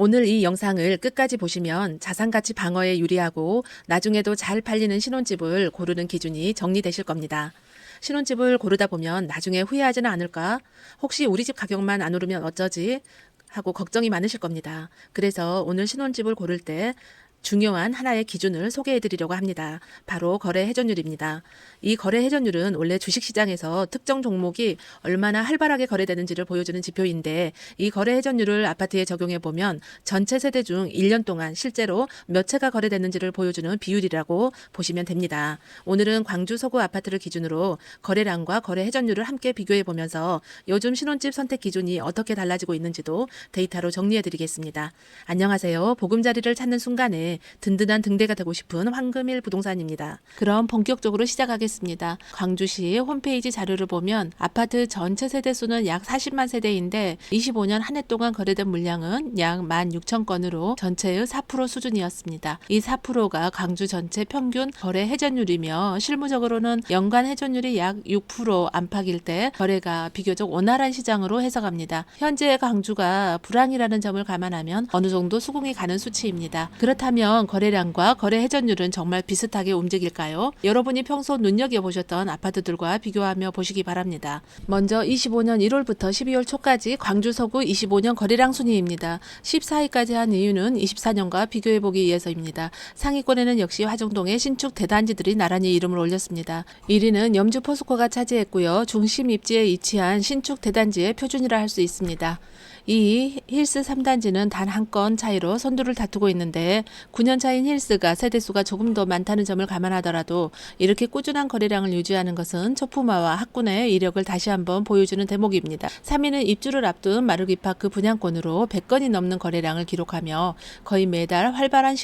오늘 이 영상을 끝까지 보시면 자산가치 방어에 유리하고 나중에도 잘 팔리는 신혼집을 고르는 기준이 정리되실 겁니다. 신혼집을 고르다 보면 나중에 후회하지는 않을까? 혹시 우리 집 가격만 안 오르면 어쩌지? 하고 걱정이 많으실 겁니다. 그래서 오늘 신혼집을 고를 때 중요한 하나의 기준을 소개해 드리려고 합니다. 바로 거래 회전율입니다. 이 거래 회전율은 원래 주식시장에서 특정 종목이 얼마나 활발하게 거래되는지를 보여주는 지표인데, 이 거래 회전율을 아파트에 적용해 보면 전체 세대 중 1년 동안 실제로 몇 채가 거래됐는지를 보여주는 비율이라고 보시면 됩니다. 오늘은 광주 서구 아파트를 기준으로 거래량과 거래 회전율을 함께 비교해 보면서 요즘 신혼집 선택 기준이 어떻게 달라지고 있는지도 데이터로 정리해 드리겠습니다. 안녕하세요. 보금자리를 찾는 순간에 든든한 등대가 되고 싶은 황금일 부동산입니다. 그럼 본격적으로 시작하겠습니다. 광주시 홈페이지 자료를 보면 아파트 전체 세대수는 약 40만 세대인데 25년 한 해 동안 거래된 물량은 약 16,000건으로 전체의 4% 수준이었습니다. 이 4%가 광주 전체 평균 거래 회전율이며 실무적으로는 연간 회전율이 약 6% 안팎일 때 거래가 비교적 원활한 시장으로 해석합니다. 현재 광주가 불황이라는 점을 감안하면 어느 정도 수긍이 가는 수치입니다. 그렇다면 거래량과 거래 회전율은 정말 비슷하게 움직일까요? 여러분이 평소 눈여겨보셨던 아파트들과 비교하며 보시기 바랍니다. 먼저 25년 1월부터 12월 초까지 광주 서구 25년 거래량 순위입니다. 14위까지 한 이유는 24년과 비교해보기 위해서입니다. 상위권에는 역시 화정동의 신축 대단지들이 나란히 이름을 올렸습니다. 1위는 염주 포스코가 차지했고요. 중심 입지에 위치한 신축 대단지의 표준이라 할 수 있습니다. 이 힐스 3단지는 단 한 건 차이로 선두를 다투고 있는데 9년 차인 힐스가 세대수가 조금 더 많다는 점을 감안하더라도 이렇게 꾸준한 거래량을 유지하는 것은 초품화와 학군의 이력을 다시 한번 보여주는 대목입니다. 3위는 입주를 앞둔 마르기파크 분양권으로 100건이 넘는 거래량을 기록하며 거의 매달 활발한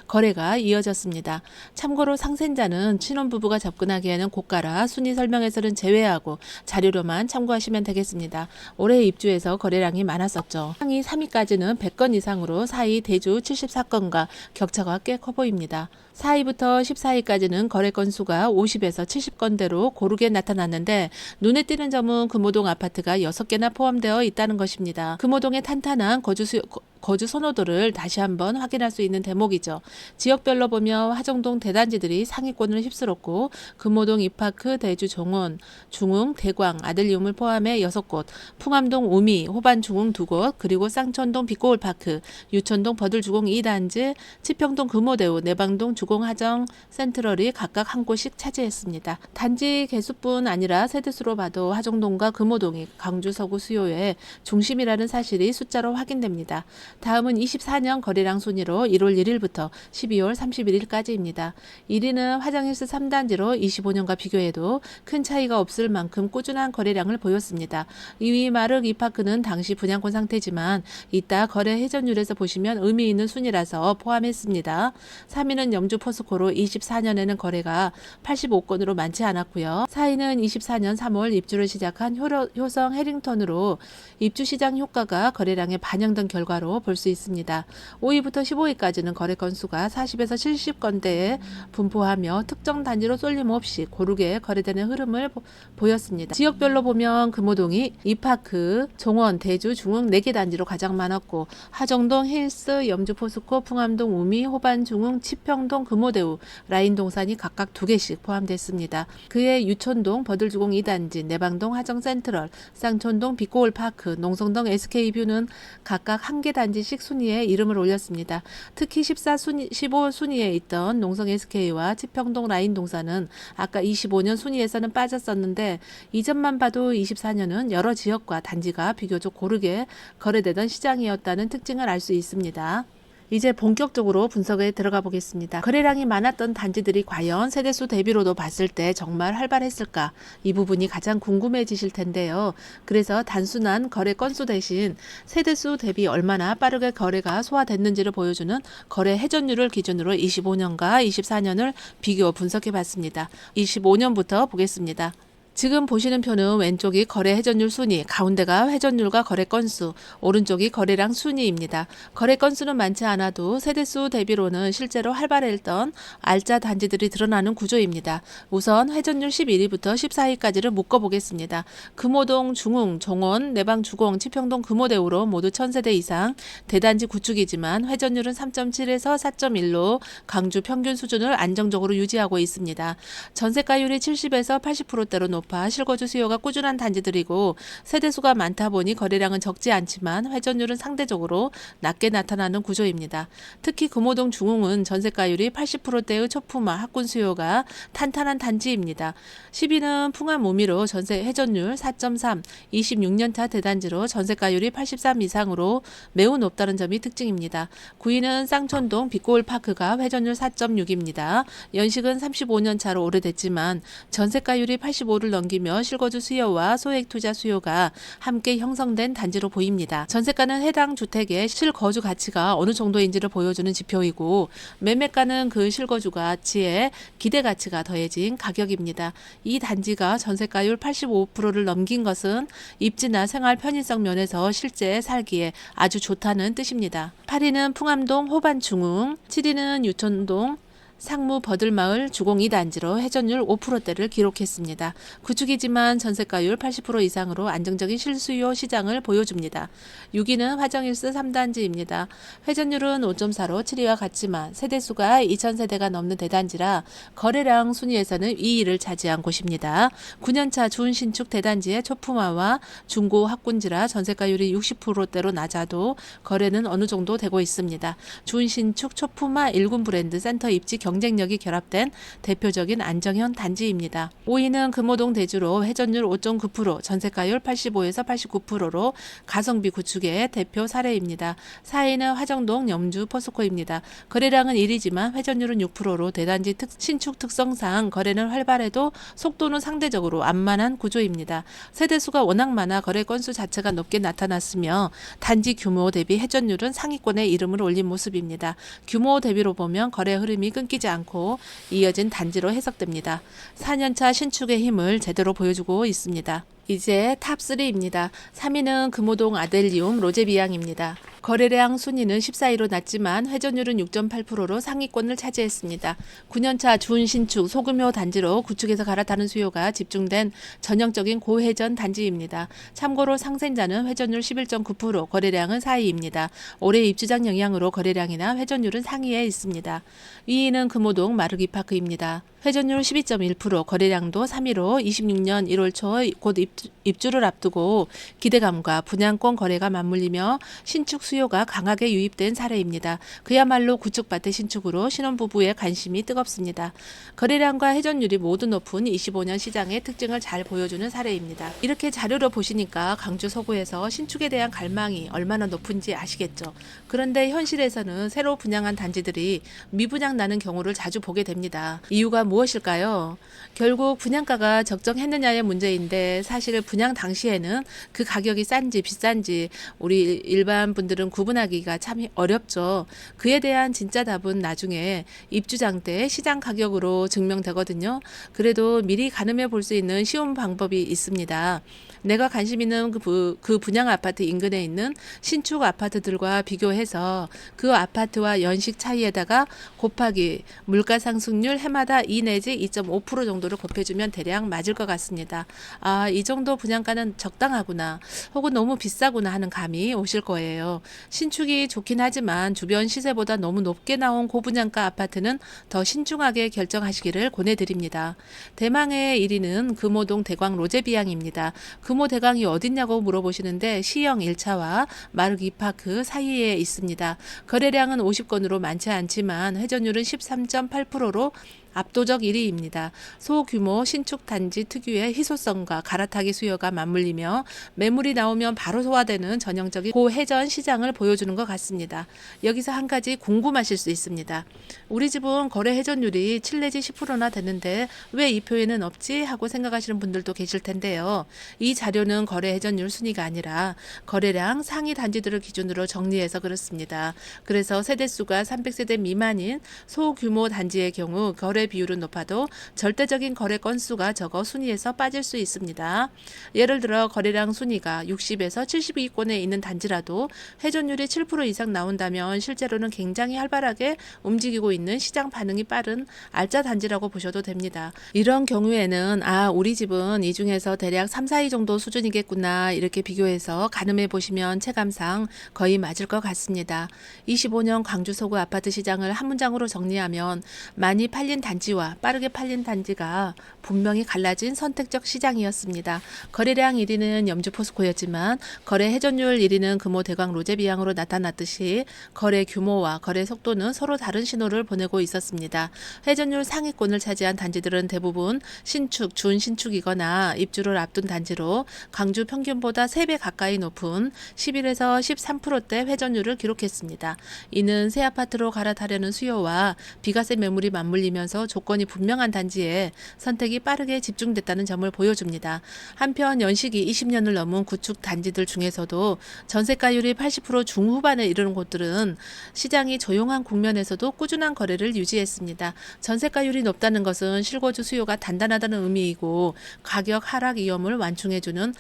거래가 이어졌습니다. 참고로 상생자는 신혼부부가 접근하기에는 고가라 순위 설명에서는 제외하고 자료로만 참고하시면 되겠습니다. 올해 입주에서 거래량이 많았습니다. 상위 3위까지는 100건 이상으로 4위 대주 74건과 격차가 꽤 커 보입니다. 4위부터 14위까지는 거래 건수가 50에서 70건대로 고르게 나타났는데 눈에 띄는 점은 금호동 아파트가 6개나 포함되어 있다는 것입니다. 금호동의 탄탄한 거주 선호도를 다시 한번 확인할 수 있는 대목이죠. 지역별로 보면 화정동 대단지들이 상위권을 휩쓸었고 금호동 이파크, 대주 정원, 중흥, 대광, 아들리움을 포함해 6곳, 풍암동 우미, 호반 중흥 2곳, 그리고 쌍천동 빛고울파크, 유천동 버들주공 2단지, 치평동 금호대우, 내방동 주공 하정 센트럴이 각각 한 곳씩 차지했습니다. 단지 개수뿐 아니라 세대수로 봐도 화정동과 금호동이 광주 서구 수요의 중심이라는 사실이 숫자로 확인됩니다. 다음은 24년 거래량 순위로 1월 1일부터 12월 31일까지입니다. 1위는 화정힐스 3단지로 25년과 비교해도 큰 차이가 없을 만큼 꾸준한 거래량을 보였습니다. 2위 마륵 이파크는 당시 분양권 상태지만 이따 거래 회전율에서 보시면 의미 있는 순위라서 포함했습니다. 3위는 염주 포스코로 24년에는 거래가 85건으로 많지 않았고요. 4위는 24년 3월 입주를 시작한 효성 해링턴으로 입주 시장 효과가 거래량에 반영된 결과로 볼 수 있습니다. 5위부터 15위까지는 거래 건수가 40에서 70건대에 분포하며 특정 단지로 쏠림 없이 고르게 거래되는 흐름을 보였습니다. 지역별로 보면 금호동이 이파크, 종원, 대주, 중흥 4개 단지로 가장 많았고 하정동, 힐스, 염주 포스코, 풍암동, 우미, 호반, 중흥, 치평동, 금호대우, 라인동산이 각각 2개씩 포함됐습니다. 그에 유천동, 버들주공 2단지, 내방동, 하정센트럴, 쌍촌동, 빛고울파크, 농성동, SK뷰는 각각 1개 단지씩 순위에 이름을 올렸습니다. 특히 15 순위에 있던 농성 SK와 치평동 라인동산은 아까 25년 순위에서는 빠졌었는데 이전만 봐도 24년은 여러 지역과 단지가 비교적 고르게 거래되던 시장이었다는 특징을 알 수 있습니다. 이제 본격적으로 분석에 들어가 보겠습니다. 거래량이 많았던 단지들이 과연 세대수 대비로도 봤을 때 정말 활발했을까? 이 부분이 가장 궁금해지실 텐데요. 그래서 단순한 거래 건수 대신 세대수 대비 얼마나 빠르게 거래가 소화됐는지를 보여주는 거래 회전율을 기준으로 25년과 24년을 비교 분석해 봤습니다. 25년부터 보겠습니다. 지금 보시는 표는 왼쪽이 거래 회전율 순위, 가운데가 회전율과 거래 건수, 오른쪽이 거래량 순위입니다. 거래 건수는 많지 않아도 세대수 대비로는 실제로 활발했던 알짜 단지들이 드러나는 구조입니다. 우선 회전율 11위부터 14위까지를 묶어보겠습니다. 금호동, 중흥, 종원, 내방주공, 치평동 금호대우로 모두 1000세대 이상 대단지 구축이지만 회전율은 3.7에서 4.1로 강주 평균 수준을 안정적으로 유지하고 있습니다. 전세가율이 70에서 80%대로 높아 실거주 수요가 꾸준한 단지들이고 세대수가 많다 보니 거래량은 적지 않지만 회전율은 상대적으로 낮게 나타나는 구조입니다. 특히 금호동 중흥은 전세가율이 80%대의 초품화 학군 수요가 탄탄한 단지입니다. 10위는 풍암 우미로 전세 회전율 4.3, 26년차 대단지로 전세가율이 83 이상으로 매우 높다는 점이 특징입니다. 9위는 쌍촌동 빅고울파크가 회전율 4.6입니다. 연식은 35년 차로 오래됐지만 전세가율이 85를 넘기며 실거주 수요와 소액 투자 수요가 함께 형성된 단지로 보입니다. 전세가는 해당 주택의 실거주 가치가 어느 정도인지를 보여주는 지표이고 매매가는 그 실거주 가치에 기대 가치가 더해진 가격입니다. 이 단지가 전세가율 85%를 넘긴 것은 입지나 생활 편의성 면에서 실제 살기에 아주 좋다는 뜻입니다. 8위는 풍암동 호반중흥, 7위는 유천동 상무 버들마을 주공 2단지로 회전율 5%대를 기록했습니다. 구축이지만 전세가율 80% 이상으로 안정적인 실수요 시장을 보여줍니다. 6위는 화정일스 3단지입니다. 회전율은 5.4로 7위와 같지만 세대수가 2000세대가 넘는 대단지라 거래량 순위에서는 2위를 차지한 곳입니다. 9년차 준신축 대단지의 초품화와 중고 학군지라 전세가율이 60%대로 낮아도 거래는 어느 정도 되고 있습니다. 준신축 초품화 1군 브랜드 센터 입지 경쟁력이 결합된 대표적인 안정형 단지입니다. 5위는 금호동 대주로 회전율 5.9%, 전세가율 85에서 89%로 가성비 구축의 대표 사례입니다. 4위는 화정동 염주 포스코입니다. 거래량은 1위지만 회전율은 6%로 대단지 신축 특성상 거래는 활발해도 속도는 상대적으로 완만한 구조입니다. 세대수가 워낙 많아 거래 건수 자체가 높게 나타났으며 단지 규모 대비 회전율은 상위권에 이름을 올린 모습입니다. 규모 대비로 보면 거래 흐름이 끊기지 않고 이어진 단지로 해석됩니다. 4년차 신축의 힘을 제대로 보여주고 있습니다. 이제 탑3입니다. 3위는 금호동 아델리움 로제비앙입니다. 거래량 순위는 14위로 낮지만 회전율은 6.8%로 상위권을 차지했습니다. 9년차 준신축 소규모 단지로 구축에서 갈아타는 수요가 집중된 전형적인 고회전 단지입니다. 참고로 상생자는 회전율 11.9%, 거래량은 4위입니다. 올해 입주장 영향으로 거래량이나 회전율은 상위에 있습니다. 2위는 금호동 마르기파크입니다. 회전율 12.1%, 거래량도 3위로 26년 1월 초 곧 입주를 앞두고 기대감과 분양권 거래가 맞물리며 신축 수요가 강하게 유입된 사례입니다. 그야말로 구축밭의 신축으로 신혼부부의 관심이 뜨겁습니다. 거래량과 회전율이 모두 높은 25년 시장의 특징을 잘 보여주는 사례입니다. 이렇게 자료를 보시니까 강주 서구에서 신축에 대한 갈망이 얼마나 높은지 아시겠죠? 그런데 현실에서는 새로 분양한 단지들이 미분양 나는 경우를 자주 보게 됩니다. 이유가 무엇일까요? 결국 분양가가 적정했느냐의 문제인데 사실 분양 당시에는 그 가격이 싼지 비싼지 우리 일반 분들은 구분하기가 참 어렵죠. 그에 대한 진짜 답은 나중에 입주장 때 시장 가격으로 증명되거든요. 그래도 미리 가늠해 볼 수 있는 쉬운 방법이 있습니다. 내가 관심 있는 그 분양 아파트 인근에 있는 신축 아파트들과 비교해서 그 아파트와 연식 차이에다가 곱하기 물가 상승률 해마다 2 내지 2.5% 정도를 곱해주면 대략 맞을 것 같습니다. 아, 이 정도 분양가는 적당하구나 혹은 너무 비싸구나 하는 감이 오실 거예요. 신축이 좋긴 하지만 주변 시세보다 너무 높게 나온 고분양가 아파트는 더 신중하게 결정하시기를 권해드립니다. 대망의 1위는 금호동 대광 로제비앙입니다. 금호 대광이 어딨냐고 물어보시는데 시형 1차와 마르기파크 사이에 있습니다. 거래량은 50건으로 많지 않지만 회전율은 13.8%로 압도적 1위입니다. 소규모 신축 단지 특유의 희소성과 갈아타기 수요가 맞물리며 매물이 나오면 바로 소화되는 전형적인 고회전 시장을 보여주는 것 같습니다. 여기서 한 가지 궁금하실 수 있습니다. 우리 집은 거래 회전율이 7 내지 10%나 되는데 왜 이 표에는 없지? 하고 생각하시는 분들도 계실 텐데요. 이 자료는 거래 회전율 순위가 아니라 거래량 상위 단지들을 기준으로 정리해서 그렇습니다. 그래서 세대수가 300세대 미만인 소규모 단지의 경우 거래 거래 비율은 높아도 절대적인 거래 건수가 적어 순위에서 빠질 수 있습니다. 예를 들어 거래량 순위가 60에서 70위권에 있는 단지라도 회전율이 7% 이상 나온다면 실제로는 굉장히 활발하게 움직이고 있는 시장 반응이 빠른 알짜 단지라고 보셔도 됩니다. 이런 경우에는 우리 집은 이 중에서 대략 3, 4위 정도 수준이겠구나 이렇게 비교해서 가늠해 보시면 체감상 거의 맞을 것 같습니다. 25년 광주 서구 아파트 시장을 한 문장으로 정리하면 많이 팔린 단지와 빠르게 팔린 단지가 분명히 갈라진 선택적 시장이었습니다. 거래량 1위는 염주 포스코였지만 거래 회전율 1위는 금호 대광 로제비앙으로 나타났듯이 거래 규모와 거래 속도는 서로 다른 신호를 보내고 있었습니다. 회전율 상위권을 차지한 단지들은 대부분 신축, 준신축이거나 입주를 앞둔 단지로 광주 평균보다 3배 가까이 높은 11에서 13%대 회전율을 기록했습니다. 이는 새 아파트로 갈아타려는 수요와 비과세 매물이 맞물리면서 조건이 분명한 단지에 선택이 빠르게 집중됐다는 점을 보여줍니다. 한편 연식이 20년을 넘은 구축 단지들 중에서도 전세가율이 80% 중후반에 이르는 곳들은 시장이 조용한 국면에서도 꾸준한 거래를 유지했습니다. 전세가율이 높다는 것은 실거주 수요가 단단하다는 의미이고 가격 하락 위험을 완충해주는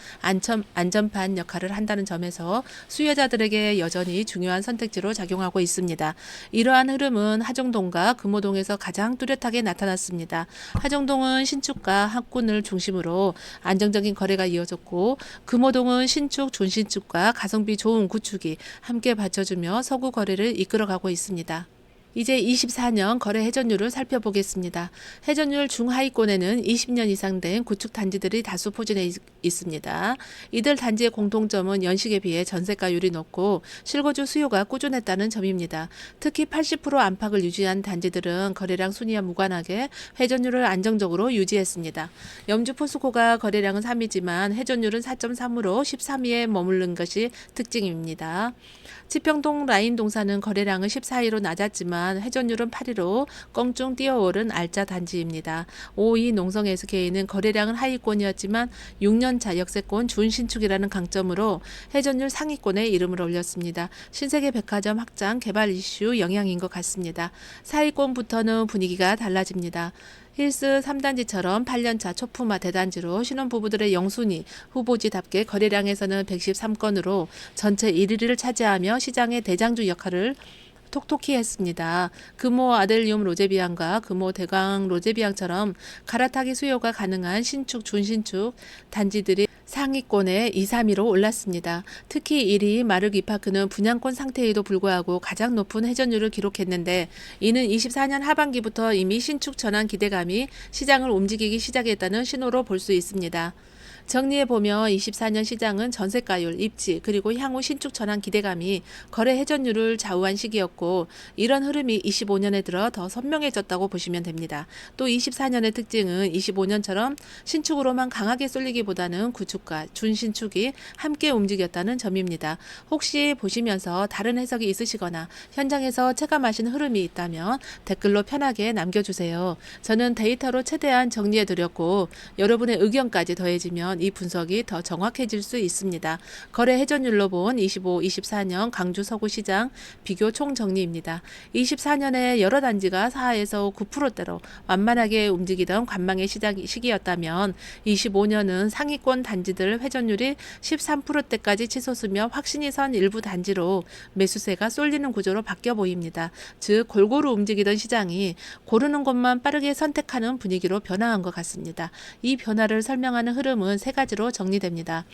안전판 역할을 한다는 점에서 수요자들에게 여전히 중요한 선택지로 작용하고 있습니다. 이러한 흐름은 하정동과 금호동에서 가장 뚜렷하게 나타났습니다. 하정동은 신축과 학군을 중심으로 안정적인 거래가 이어졌고 금호동은 신축, 준신축과 가성비 좋은 구축이 함께 받쳐주며 서구 거래를 이끌어가고 있습니다. 이제 24년 거래 회전율을 살펴보겠습니다. 회전율 중하위권에는 20년 이상 된 구축 단지들이 다수 포진해 있습니다. 이들 단지의 공통점은 연식에 비해 전세가율이 높고 실거주 수요가 꾸준했다는 점입니다. 특히 80% 안팎을 유지한 단지들은 거래량 순위와 무관하게 회전율을 안정적으로 유지했습니다. 염주 포스코가 거래량은 3위지만 회전율은 4.3으로 13위에 머무른 것이 특징입니다. 치평동 라인동사는 거래량은 14위로 낮았지만 회전율은 8위로 껑충 뛰어오른 알짜 단지입니다. 5위 농성 SK는 거래량은 하위권이었지만 6년차 역세권 준신축이라는 강점으로 회전율 상위권에 이름을 올렸습니다. 신세계 백화점 확장 개발 이슈 영향인 것 같습니다. 사위권부터는 분위기가 달라집니다. 힐스 3단지처럼 8년차 초품화 대단지로 신혼부부들의 영순위 후보지답게 거래량에서는 113건으로 전체 1위를 차지하며 시장의 대장주 역할을 톡톡히 했습니다. 금호 아델리움 로제비앙과 금호 대광 로제비앙처럼 갈아타기 수요가 가능한 신축, 준신축 단지들이 상위권에 2, 3위로 올랐습니다. 특히 1위 마르 이파크는 분양권 상태에도 불구하고 가장 높은 회전율을 기록했는데 이는 24년 하반기부터 이미 신축 전환 기대감이 시장을 움직이기 시작했다는 신호로 볼 수 있습니다. 정리해보면 24년 시장은 전세가율, 입지, 그리고 향후 신축 전환 기대감이 거래 회전율을 좌우한 시기였고 이런 흐름이 25년에 들어 더 선명해졌다고 보시면 됩니다. 또 24년의 특징은 25년처럼 신축으로만 강하게 쏠리기보다는 구축과 준신축이 함께 움직였다는 점입니다. 혹시 보시면서 다른 해석이 있으시거나 현장에서 체감하신 흐름이 있다면 댓글로 편하게 남겨주세요. 저는 데이터로 최대한 정리해드렸고 여러분의 의견까지 더해지면 이 분석이 더 정확해질 수 있습니다. 거래 회전율로 본 25, 24년 광주 서구 시장 비교 총정리입니다. 24년에 여러 단지가 4에서 9%대로 완만하게 움직이던 관망의 시기였다면 25년은 상위권 단지들 회전율이 13%대까지 치솟으며 확신이 선 일부 단지로 매수세가 쏠리는 구조로 바뀌어 보입니다. 즉 골고루 움직이던 시장이 고르는 곳만 빠르게 선택하는 분위기로 변화한 것 같습니다. 이 변화를 설명하는 흐름은 세 가지로 정리됩니다.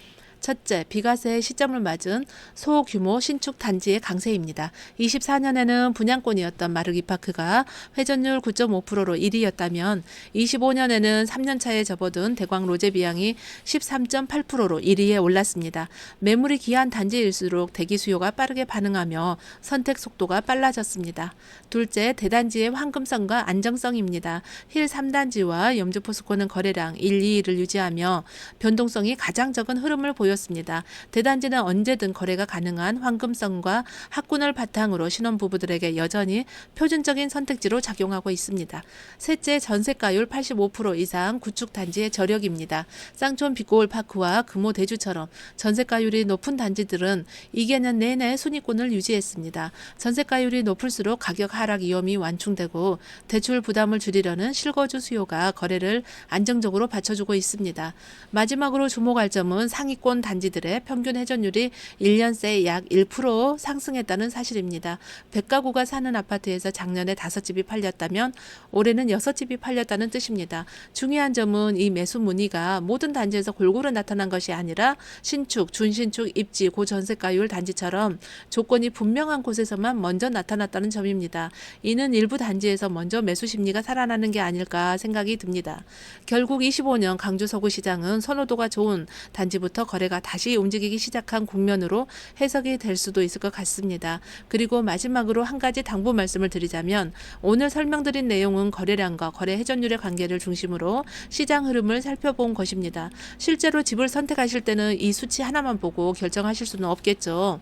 첫째, 비과세 시점을 맞은 소규모 신축 단지의 강세입니다. 24년에는 분양권이었던 마르기파크가 회전율 9.5%로 1위였다면 25년에는 3년차에 접어든 대광 로제비앙이 13.8%로 1위에 올랐습니다. 매물이 귀한 단지일수록 대기 수요가 빠르게 반응하며 선택 속도가 빨라졌습니다. 둘째, 대단지의 황금성과 안정성입니다. 힐 3단지와 염주포스코는 거래량 1, 2위를 유지하며 변동성이 가장 적은 흐름을 보여 보였습니다. 대단지는 언제든 거래가 가능한 황금성과 학군을 바탕으로 신혼부부들에게 여전히 표준적인 선택지로 작용하고 있습니다. 셋째, 전세가율 85% 이상 구축 단지의 저력입니다. 쌍촌 빅고울파크와 금호 대주처럼 전세가율이 높은 단지들은 2개년 내내 순위권을 유지했습니다. 전세가율이 높을수록 가격 하락 위험이 완충되고 대출 부담을 줄이려는 실거주 수요가 거래를 안정적으로 받쳐주고 있습니다. 마지막으로 주목할 점은 상위권 단지들의 평균 회전율이 1년 새 약 1% 상승했다는 사실입니다. 100가구가 사는 아파트에서 작년에 5집이 팔렸다면 올해는 6집이 팔렸다는 뜻입니다. 중요한 점은 이 매수 문의가 모든 단지에서 골고루 나타난 것이 아니라 신축, 준신축, 입지, 고전세가율 단지처럼 조건이 분명한 곳에서만 먼저 나타났다는 점입니다. 이는 일부 단지에서 먼저 매수 심리가 살아나는 게 아닐까 생각이 듭니다. 결국 25년 강주 서구시장은 선호도가 좋은 단지부터 거래가 다시 움직이기 시작한 국면으로 해석이 될 수도 있을 것 같습니다. 그리고 마지막으로 한 가지 당부 말씀을 드리자면 오늘 설명드린 내용은 거래량과 거래 회전율의 관계를 중심으로 시장 흐름을 살펴본 것입니다. 실제로 집을 선택하실 때는 이 수치 하나만 보고 결정하실 수는 없겠죠.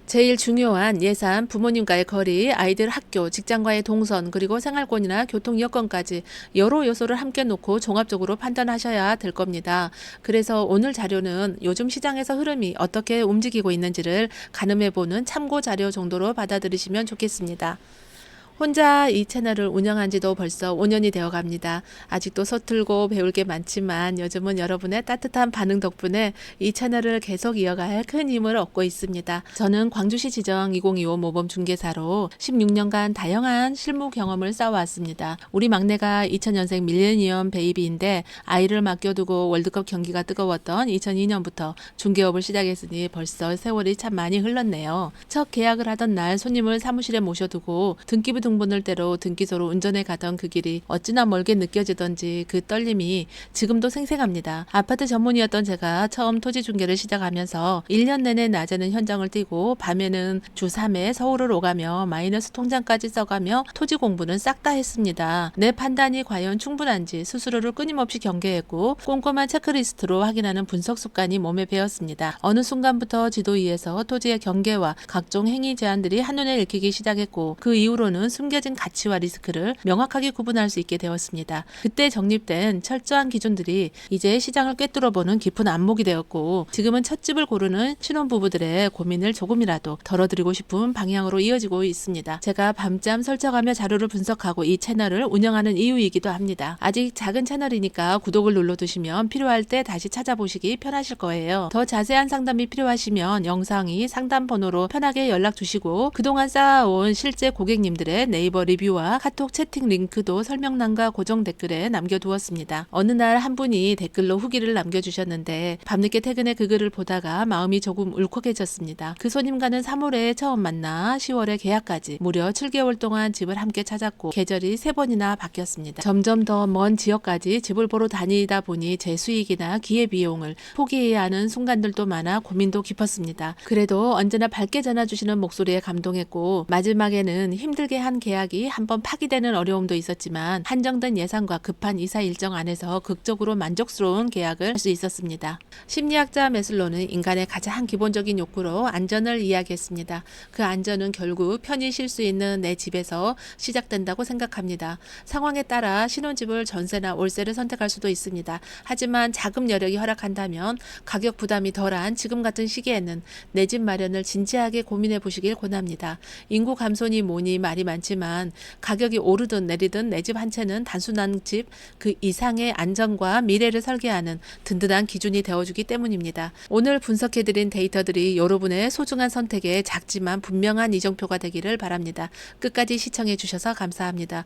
제일 중요한 예산, 부모님과의 거리, 아이들 학교, 직장과의 동선, 그리고 생활권이나 교통 여건까지 여러 요소를 함께 놓고 종합적으로 판단하셔야 될 겁니다. 그래서 오늘 자료는 요즘 시장에서 흐름이 어떻게 움직이고 있는지를 가늠해보는 참고 자료 정도로 받아들이시면 좋겠습니다. 혼자 이 채널을 운영한 지도 벌써 5년이 되어 갑니다. 아직도 서툴고 배울 게 많지만 요즘은 여러분의 따뜻한 반응 덕분에 이 채널을 계속 이어갈 큰 힘을 얻고 있습니다. 저는 광주시 지정 2025 모범중개사로 16년간 다양한 실무 경험을 쌓아왔습니다. 우리 막내가 2000년생 밀레니엄 베이비인데 아이를 맡겨두고 월드컵 경기가 뜨거웠던 2002년부터 중개업을 시작했으니 벌써 세월이 참 많이 흘렀네요. 첫 계약을 하던 날 손님을 사무실에 모셔두고 등기부 등본을 떼러 등기소로 운전해 가던 그 길이 어찌나 멀게 느껴지던지 그 떨림이 지금도 생생합니다. 아파트 전문이었던 제가 처음 토지 중개를 시작하면서 1년 내내 낮에는 현장을 뛰고 밤에는 주 3회 서울을 오가며 마이너스 통장까지 써가며 토지 공부는 싹 다 했습니다. 내 판단이 과연 충분한지 스스로를 끊임없이 경계했고 꼼꼼한 체크리스트로 확인하는 분석 습관이 몸에 배었습니다. 어느 순간부터 지도 위에서 토지의 경계와 각종 행위 제한들이 한눈에 읽히기 시작했고 그 이후로는 숨겨진 가치와 리스크를 명확하게 구분할 수 있게 되었습니다. 그때 정립된 철저한 기준들이 이제 시장을 꿰뚫어보는 깊은 안목이 되었고 지금은 첫 집을 고르는 신혼부부들의 고민을 조금이라도 덜어드리고 싶은 방향으로 이어지고 있습니다. 제가 밤잠 설쳐가며 자료를 분석하고 이 채널을 운영하는 이유이기도 합니다. 아직 작은 채널이니까 구독을 눌러두시면 필요할 때 다시 찾아보시기 편하실 거예요. 더 자세한 상담이 필요하시면 영상이 상담 번호로 편하게 연락 주시고 그동안 쌓아온 실제 고객님들의 네이버 리뷰와 카톡 채팅 링크도 설명란과 고정 댓글에 남겨두었습니다. 어느 날 한 분이 댓글로 후기를 남겨주셨는데 밤늦게 퇴근해 그 글을 보다가 마음이 조금 울컥해졌습니다. 그 손님과는 3월에 처음 만나 10월에 계약까지 무려 7개월 동안 집을 함께 찾았고 계절이 3번이나 바뀌었습니다. 점점 더 먼 지역까지 집을 보러 다니다 보니 제 수익이나 기회비용을 포기해야 하는 순간들도 많아 고민도 깊었습니다. 그래도 언제나 밝게 전해주시는 목소리에 감동했고 마지막에는 힘들게 한 계약이 한번 파기되는 어려움도 있었지만 한정된 예산과 급한 이사 일정 안에서 극적으로 만족스러운 계약을 할 수 있었습니다. 심리학자 메슬로는 인간의 가장 기본적인 욕구로 안전을 이야기했습니다. 그 안전은 결국 편히 쉴 수 있는 내 집에서 시작된다고 생각합니다. 상황에 따라 신혼집을 전세나 월세를 선택할 수도 있습니다. 하지만 자금 여력이 허락한다면 가격 부담이 덜한 지금 같은 시기에는 내 집 마련을 진지하게 고민해 보시길 권합니다. 인구 감소니 뭐니 말이 많지만 가격이 오르든 내리든 내 집 한 채는 단순한 집 그 이상의 안정과 미래를 설계하는 든든한 기준이 되어주기 때문입니다. 오늘 분석해드린 데이터들이 여러분의 소중한 선택에 작지만 분명한 이정표가 되기를 바랍니다. 끝까지 시청해 주셔서 감사합니다.